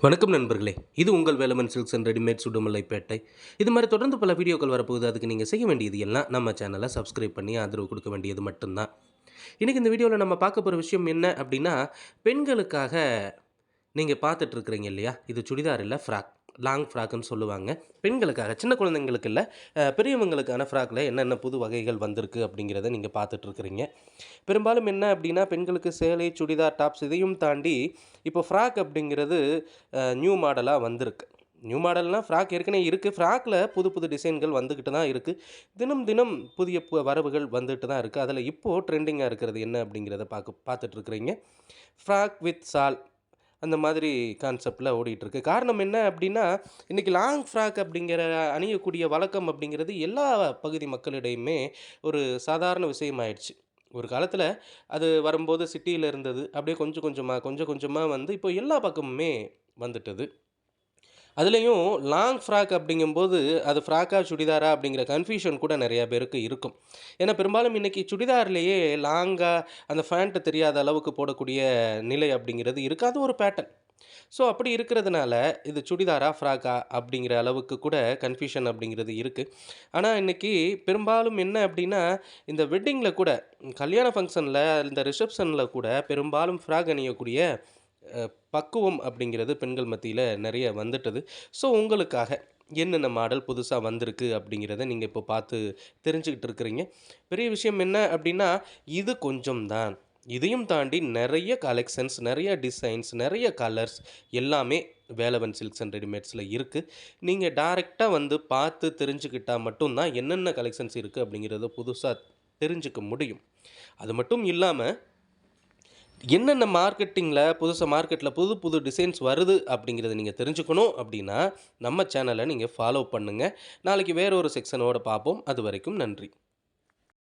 வணக்கம் நண்பர்களே, இது உங்கள் வேலமன் சில்க்ஸ் அண்ட் ரெடிமேட் சுடுமலைப்பேட்டை. இது மாதிரி தொடர்ந்து பல வீடியோக்கள் வரப்போகுது. அதுக்கு நீங்கள் செய்ய வேண்டியது எல்லாம் நம்ம சேனலை சப்ஸ்கிரைப் பண்ணி ஆதரவு கொடுக்க வேண்டியது மட்டும்தான். இன்றைக்கி இந்த வீடியோவில் நம்ம பார்க்க போகிற விஷயம் என்ன அப்படின்னா, பெண்களுக்காக நீங்கள் பார்த்துட்ருக்குறீங்க இல்லையா, இது சுடிதார் இல்லை, ஃப்ராக், லாங் ஃப்ராக்குன்னு சொல்லுவாங்க. பெண்களுக்காக, சின்ன குழந்தைங்களுக்கு இல்லை, பெரியவங்களுக்கான ஃப்ராக்கில் என்னென்ன புது வகைகள் வந்திருக்கு அப்படிங்கிறத நீங்கள் பார்த்துட்ருக்குறீங்க. பெரும்பாலும் என்ன அப்படின்னா, பெண்களுக்கு சேலை, சுடிதார், டாப்ஸ் இதையும் தாண்டி இப்போ ஃப்ராக் அப்படிங்கிறது நியூ மாடலாக வந்திருக்கு. நியூ மாடல்னால் ஃப்ராக் ஏற்கனவே இருக்குது. ஃப்ராக்கில் புது புது டிசைன்கள் வந்துக்கிட்டு தான் இருக்குது. தினம் தினம் புதிய வரவுகள் வந்துட்டு தான் இருக்குது. அதில் இப்போது ட்ரெண்டிங்காக இருக்கிறது என்ன அப்படிங்கிறத பார்த்துட்ருக்குறீங்க. ஃப்ராக் வித் சால் அந்த மாதிரி கான்செப்டில் ஓடிட்டுருக்கு. காரணம் என்ன அப்படின்னா, இன்றைக்கி லாங் ஃப்ராக் அப்படிங்கிற அணியக்கூடிய வழக்கம் அப்படிங்கிறது எல்லா பகுதி மக்களிடையுமே ஒரு சாதாரண விஷயமாயிடுச்சு. ஒரு காலத்தில் அது வரும்போது சிட்டியில் இருந்தது. அப்படியே கொஞ்சம் கொஞ்சமாக வந்து இப்போ எல்லா பக்கமுமே வந்துட்டது. அதுலேயும் லாங் ஃப்ராக் அப்படிங்கும்போது அது ஃப்ராக்கா சுடிதாரா அப்படிங்கிற கன்ஃபியூஷன் கூட நிறையா பேருக்கு இருக்கும். ஏன்னா பெரும்பாலும் இன்றைக்கி சுடிதார்லேயே லாங்காக அந்த ஃபேண்ட்டு தெரியாத அளவுக்கு போடக்கூடிய நிலை அப்படிங்கிறது இருக்குது. அது ஒரு பேட்டர்ன். ஸோ அப்படி இருக்கிறதுனால இது சுடிதாரா ஃப்ராக்கா அப்படிங்கிற அளவுக்கு கூட கன்ஃபியூஷன் அப்படிங்கிறது இருக்குது. ஆனால் இன்றைக்கி பெரும்பாலும் என்ன அப்படின்னா, இந்த வெட்டிங்கில் கூட, கல்யாண ஃபங்க்ஷனில், இந்த ரிசப்ஷனில் கூட பெரும்பாலும் ஃப்ராக் அணியக்கூடிய பக்குவம் அப்படிங்கிறது பெண்கள் மத்தியில் நிறைய வந்துட்டது. ஸோ உங்களுக்காக என்னென்ன மாடல் புதுசாக வந்திருக்கு அப்படிங்கிறத நீங்கள் இப்போ பார்த்து தெரிஞ்சுக்கிட்டு இருக்கிறீங்க. பெரிய விஷயம் என்ன அப்படின்னா, இது கொஞ்சம் தான். இதையும் தாண்டி நிறைய கலெக்ஷன்ஸ், நிறைய டிசைன்ஸ், நிறைய கலர்ஸ் எல்லாமே வேலவன் சில்க்ஸ் அண்ட் ரெடிமேட்ஸில் இருக்குது. நீங்கள் டைரெக்டாக வந்து பார்த்து தெரிஞ்சுக்கிட்டால் மட்டும்தான் என்னென்ன கலெக்ஷன்ஸ் இருக்குது அப்படிங்கிறத புதுசாக தெரிஞ்சுக்க முடியும். அது மட்டும் இல்லாமல் என்னென்ன மார்க்கெட்டில் புது புது டிசைன்ஸ் வருது அப்படிங்கிறத நீங்கள் தெரிஞ்சுக்கணும் அப்படின்னா, நம்ம சேனலை நீங்கள் ஃபாலோ பண்ணுங்கள். நாளைக்கு வேற ஒரு செக்ஷனோடு பார்ப்போம். அது வரைக்கும் நன்றி.